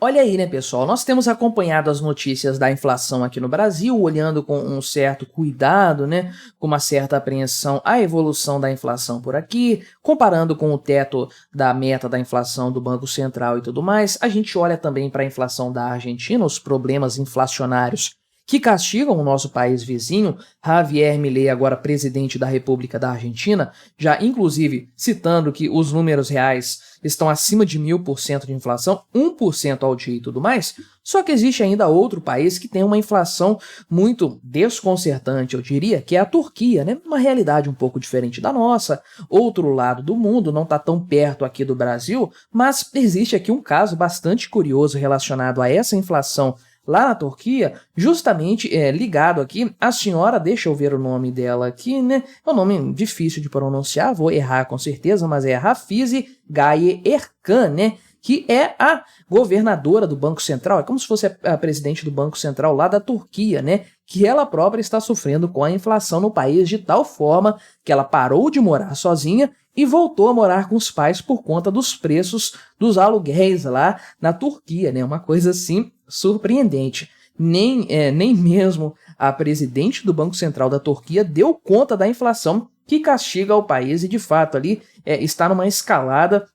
Olha aí, né, pessoal? Nós temos acompanhado as notícias da inflação aqui no Brasil, olhando com um certo cuidado, né, com uma certa apreensão a evolução da inflação por aqui, comparando com o teto da meta da inflação do Banco Central e tudo mais. A gente olha também para a inflação da Argentina, os problemas inflacionários que castigam o nosso país vizinho. Javier Milei, agora presidente da República da Argentina, já inclusive citando que os números reais estão acima de 1000% de inflação, 1% ao dia e tudo mais. Só que existe ainda outro país que tem uma inflação muito desconcertante, eu diria, que é a Turquia, né? Uma realidade um pouco diferente da nossa, outro lado do mundo, não está tão perto aqui do Brasil, mas existe aqui um caso bastante curioso relacionado a essa inflação lá na Turquia, justamente ligado aqui, a senhora, deixa eu ver o nome dela aqui, né? É um nome difícil de pronunciar, vou errar com certeza, mas é Rafize Gaye Erkan, né? Que é a governadora do Banco Central, é como se fosse a presidente do Banco Central lá da Turquia, né? Que ela própria está sofrendo com a inflação no país de tal forma que ela parou de morar sozinha e voltou a morar com os pais por conta dos preços dos aluguéis lá na Turquia, né? Uma coisa assim surpreendente. Nem mesmo a presidente do Banco Central da Turquia deu conta da inflação que castiga o país e, de fato, ali está numa escalada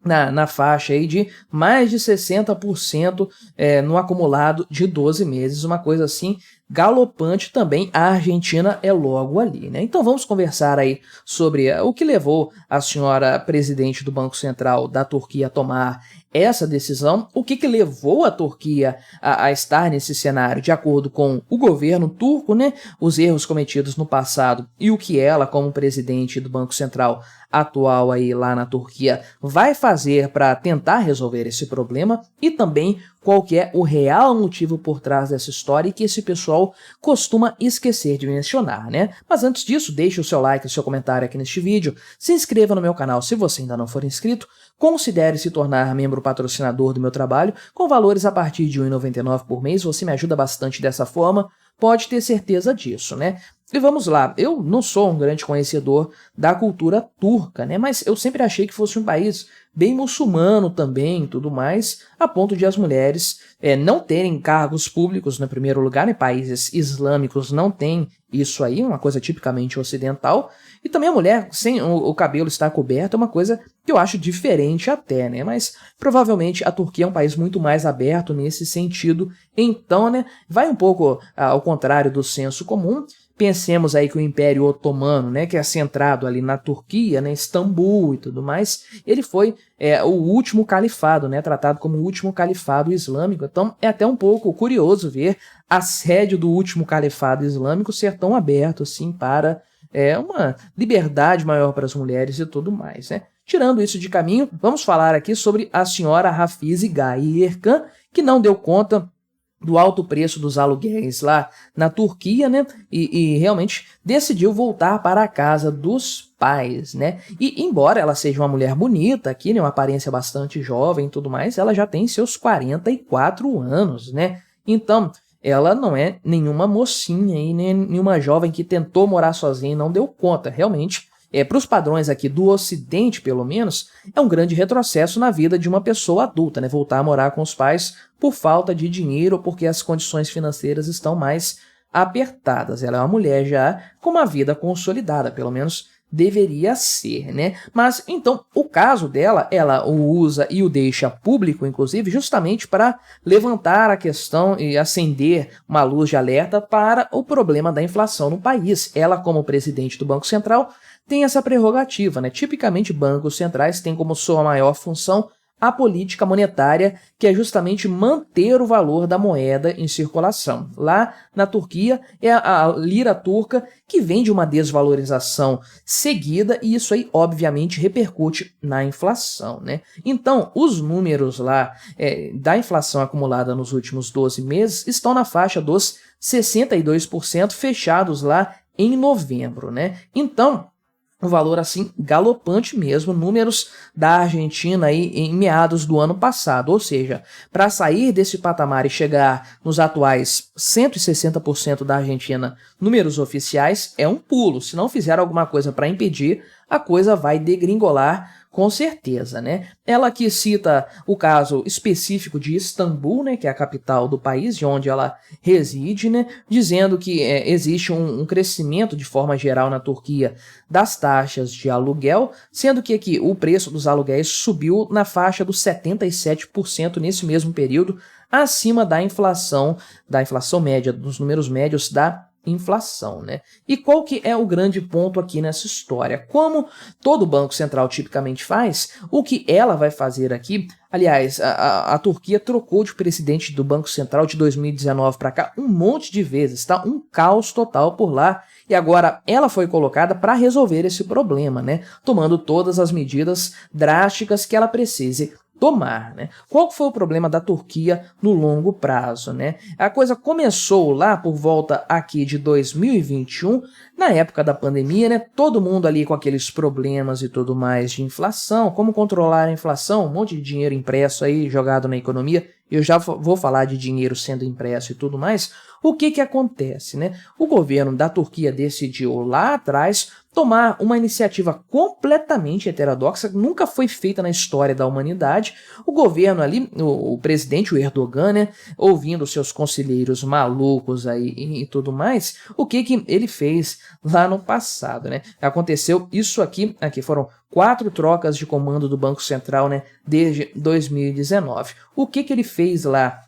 na faixa aí de mais de 60% no acumulado de 12 meses, uma coisa assim galopante também. A Argentina é logo ali, né? Então vamos conversar aí sobre o que levou a senhora presidente do Banco Central da Turquia a tomar essa decisão, o que levou a Turquia a estar nesse cenário de acordo com o governo turco, né? Os erros cometidos no passado e o que ela, como presidente do Banco Central atual aí lá na Turquia, vai fazer para tentar resolver esse problema, e também qual que é o real motivo por trás dessa história e que esse pessoal costuma esquecer de mencionar, né? Mas antes disso, deixe o seu like e o seu comentário aqui neste vídeo, se inscreva no meu canal se você ainda não for inscrito, considere se tornar membro patrocinador do meu trabalho, com valores a partir de R$ 1,99 por mês, você me ajuda bastante dessa forma, pode ter certeza disso, né? E vamos lá, eu não sou um grande conhecedor da cultura turca, né? Mas eu sempre achei que fosse um país bem muçulmano também e tudo mais, a ponto de as mulheres não terem cargos públicos no primeiro lugar, né? Países islâmicos não têm isso aí, uma coisa tipicamente ocidental, e também a mulher sem o cabelo estar coberto é uma coisa que eu acho diferente até, né? Mas provavelmente a Turquia é um país muito mais aberto nesse sentido, então, né, vai um pouco ao contrário do senso comum. Pensemos aí que o Império Otomano, né, que é centrado ali na Turquia, né, Istambul e tudo mais, ele foi o último califado, né, tratado como o último califado islâmico. Então é até um pouco curioso ver a sede do último califado islâmico ser tão aberto assim para uma liberdade maior para as mulheres e tudo mais, né. Tirando isso de caminho, vamos falar aqui sobre a senhora Rafize Gaye Erkan, que não deu conta do alto preço dos aluguéis lá na Turquia, né? E realmente decidiu voltar para a casa dos pais, né? E embora ela seja uma mulher bonita aqui, né? Uma aparência bastante jovem e tudo mais, ela já tem seus 44 anos, né? Então, ela não é nenhuma mocinha e nem nenhuma jovem que tentou morar sozinha e não deu conta. Realmente, para os padrões aqui do Ocidente, pelo menos, é um grande retrocesso na vida de uma pessoa adulta, né? Voltar a morar com os pais por falta de dinheiro ou porque as condições financeiras estão mais apertadas. Ela é uma mulher já com uma vida consolidada, pelo menos deveria ser, né? Mas, então, o caso dela, ela o usa e o deixa público, inclusive, justamente para levantar a questão e acender uma luz de alerta para o problema da inflação no país. Ela, como presidente do Banco Central, tem essa prerrogativa, né? Tipicamente, bancos centrais têm como sua maior função a política monetária, que é justamente manter o valor da moeda em circulação. Lá na Turquia é a lira turca que vem de uma desvalorização seguida, e isso aí obviamente repercute na inflação, né? Então, os números lá da inflação acumulada nos últimos 12 meses estão na faixa dos 62% fechados lá em novembro, né? Então, um valor assim galopante mesmo, números da Argentina aí em meados do ano passado, ou seja, para sair desse patamar e chegar nos atuais 160% da Argentina, números oficiais, é um pulo. Se não fizer alguma coisa para impedir, a coisa vai degringolar Com certeza, né? Ela aqui cita o caso específico de Istambul, né, que é a capital do país, de onde ela reside, né, dizendo que existe um crescimento de forma geral na Turquia das taxas de aluguel, sendo que aqui o preço dos aluguéis subiu na faixa dos 77% nesse mesmo período, acima da inflação média, dos números médios da inflação, né? E qual que é o grande ponto aqui nessa história? Como todo banco central tipicamente faz, o que ela vai fazer aqui, aliás, a Turquia trocou de presidente do Banco Central de 2019 para cá um monte de vezes, tá? Um caos total por lá. E agora ela foi colocada para resolver esse problema, né? Tomando todas as medidas drásticas que ela precise tomar, né? Qual foi o problema da Turquia no longo prazo, né? A coisa começou lá por volta aqui de 2021, na época da pandemia, né? Todo mundo ali com aqueles problemas e tudo mais de inflação, como controlar a inflação, um monte de dinheiro impresso aí jogado na economia. Eu já vou falar de dinheiro sendo impresso e tudo mais. O que acontece, né? O governo da Turquia decidiu lá atrás tomar uma iniciativa completamente heterodoxa, que nunca foi feita na história da humanidade. O governo ali, o presidente, o Erdogan, né, ouvindo seus conselheiros malucos aí e tudo mais, o que ele fez lá no passado, né? Aconteceu isso aqui foram 4 trocas de comando do Banco Central, né, desde 2019. O que ele fez lá?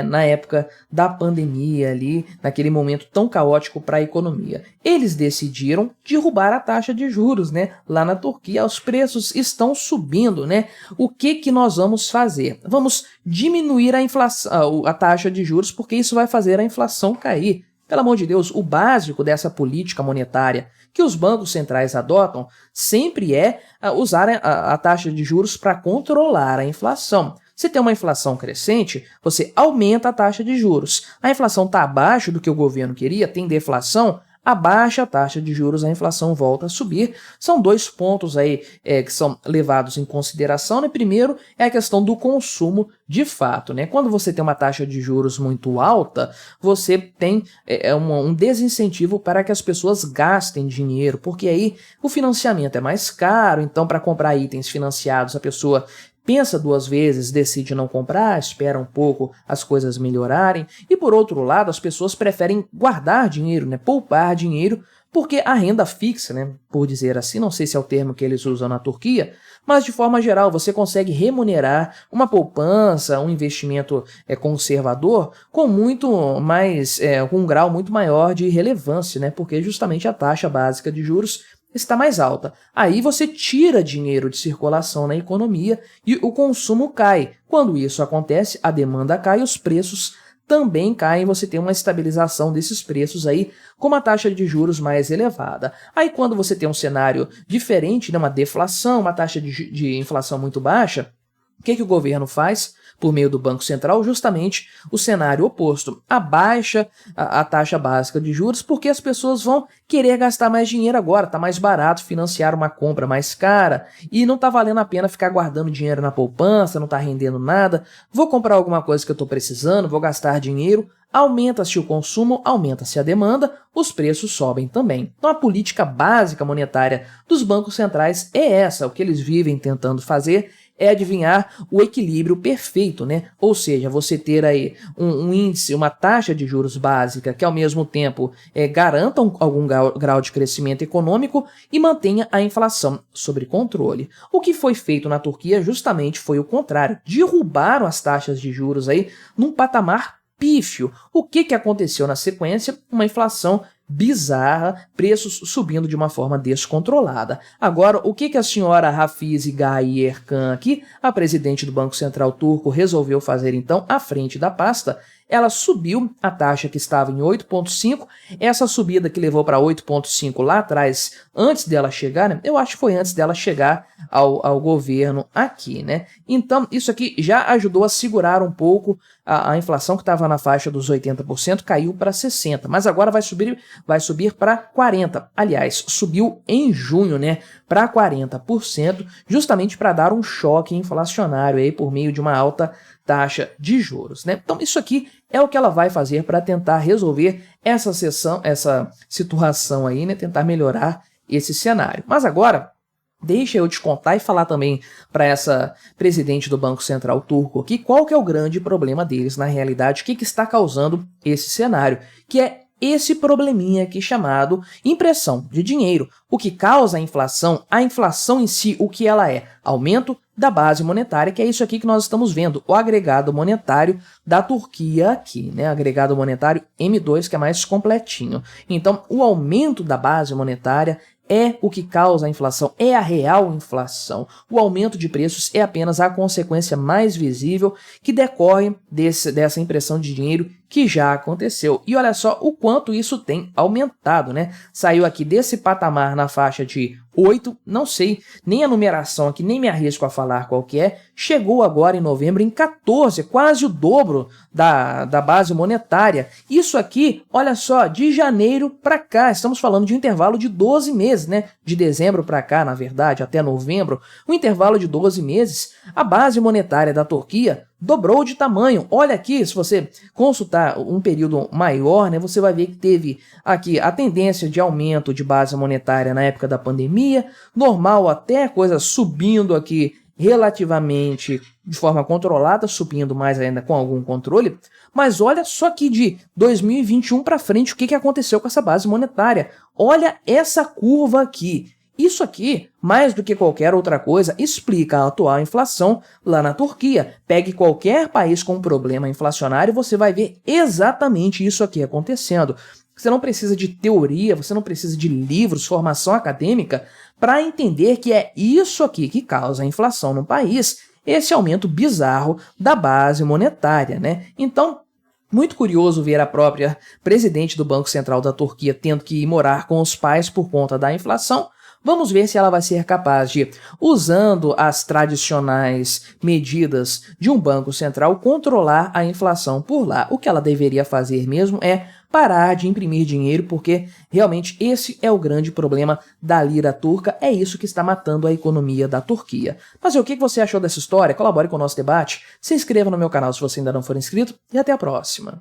Na época da pandemia ali, naquele momento tão caótico para a economia. Eles decidiram derrubar a taxa de juros, né? Lá na Turquia, os preços estão subindo, né? O que nós vamos fazer? Vamos diminuir a inflação, a taxa de juros, porque isso vai fazer a inflação cair. Pelo amor de Deus, o básico dessa política monetária que os bancos centrais adotam sempre é usar a taxa de juros para controlar a inflação. Se tem uma inflação crescente, você aumenta a taxa de juros. A inflação está abaixo do que o governo queria, tem deflação, abaixa a taxa de juros, a inflação volta a subir. São 2 pontos aí que são levados em consideração, né? Primeiro é a questão do consumo de fato, né? Quando você tem uma taxa de juros muito alta, você tem um desincentivo para que as pessoas gastem dinheiro, porque aí o financiamento é mais caro, então para comprar itens financiados a pessoa pensa 2 vezes, decide não comprar, espera um pouco as coisas melhorarem. E por outro lado, as pessoas preferem guardar dinheiro, né, poupar dinheiro, porque a renda fixa, né, por dizer assim, não sei se é o termo que eles usam na Turquia, mas de forma geral você consegue remunerar uma poupança, um investimento conservador com muito mais, com um grau muito maior de relevância, né, porque justamente a taxa básica de juros está mais alta. Aí você tira dinheiro de circulação na economia e o consumo cai. Quando isso acontece, a demanda cai e os preços também caem, você tem uma estabilização desses preços aí com uma taxa de juros mais elevada. Aí quando você tem um cenário diferente, né, uma deflação, uma taxa de inflação muito baixa, o que o governo faz? Por meio do Banco Central, justamente o cenário oposto. Abaixa a taxa básica de juros porque as pessoas vão querer gastar mais dinheiro agora, está mais barato financiar uma compra mais cara e não está valendo a pena ficar guardando dinheiro na poupança, não está rendendo nada, vou comprar alguma coisa que eu estou precisando, vou gastar dinheiro, aumenta-se o consumo, aumenta-se a demanda, os preços sobem também. Então a política básica monetária dos bancos centrais é essa, o que eles vivem tentando fazer é adivinhar o equilíbrio perfeito, né? Ou seja, você ter aí um índice, uma taxa de juros básica que ao mesmo tempo garanta algum grau de crescimento econômico e mantenha a inflação sob controle. O que foi feito na Turquia justamente foi o contrário, derrubaram as taxas de juros aí num patamar pífio. O que aconteceu na sequência? Uma inflação bizarra, preços subindo de uma forma descontrolada. Agora, o que a senhora Rafize Gaye Erkan aqui, a presidente do Banco Central turco, resolveu fazer então à frente da pasta? Ela subiu a taxa que estava em 8,5, essa subida que levou para 8,5 lá atrás, antes dela chegar, né? Eu acho que foi antes dela chegar ao governo aqui, né? Então, isso aqui já ajudou a segurar um pouco a inflação que estava na faixa dos 80%, caiu para 60%, mas agora vai subir para 40%. Aliás, subiu em junho, né? Para 40%, justamente para dar um choque inflacionário aí por meio de uma alta taxa de juros, né? Então isso aqui é o que ela vai fazer para tentar resolver essa situação aí, né? Tentar melhorar esse cenário. Mas agora Deixa eu te contar e falar também para essa presidente do Banco Central turco aqui qual que é o grande problema deles na realidade, o que está causando esse cenário, que é esse probleminha aqui chamado impressão de dinheiro. O que causa a inflação em si, o que ela é? Aumento da base monetária, que é isso aqui que nós estamos vendo, o agregado monetário da Turquia aqui, né? Agregado monetário M2, que é mais completinho. Então, o aumento da base monetária é o que causa a inflação, é a real inflação. O aumento de preços é apenas a consequência mais visível que decorre dessa impressão de dinheiro que já aconteceu. E olha só o quanto isso tem aumentado, né? Saiu aqui desse patamar na faixa de 8, não sei nem a numeração aqui, nem me arrisco a falar qual que é, chegou agora em novembro em 14, quase o dobro da base monetária. Isso aqui, olha só, de janeiro para cá, estamos falando de um intervalo de 12 meses, né? De dezembro para cá, na verdade, até novembro, um intervalo de 12 meses, a base monetária da Turquia dobrou de tamanho. Olha aqui, se você consultar um período maior, né, você vai ver que teve aqui a tendência de aumento de base monetária na época da pandemia, normal até coisa subindo aqui relativamente de forma controlada, subindo mais ainda com algum controle, mas olha só que de 2021 para frente o que aconteceu com essa base monetária. Olha essa curva aqui. Isso aqui, mais do que qualquer outra coisa, explica a atual inflação lá na Turquia. Pegue qualquer país com problema inflacionário e você vai ver exatamente isso aqui acontecendo. Você não precisa de teoria, você não precisa de livros, formação acadêmica para entender que é isso aqui que causa a inflação no país, esse aumento bizarro da base monetária, né? Então, muito curioso ver a própria presidente do Banco Central da Turquia tendo que ir morar com os pais por conta da inflação. Vamos ver se ela vai ser capaz de, usando as tradicionais medidas de um banco central, controlar a inflação por lá. O que ela deveria fazer mesmo é parar de imprimir dinheiro, porque realmente esse é o grande problema da lira turca, é isso que está matando a economia da Turquia. Mas o que você achou dessa história? Colabore com o nosso debate, se inscreva no meu canal se você ainda não for inscrito e até a próxima.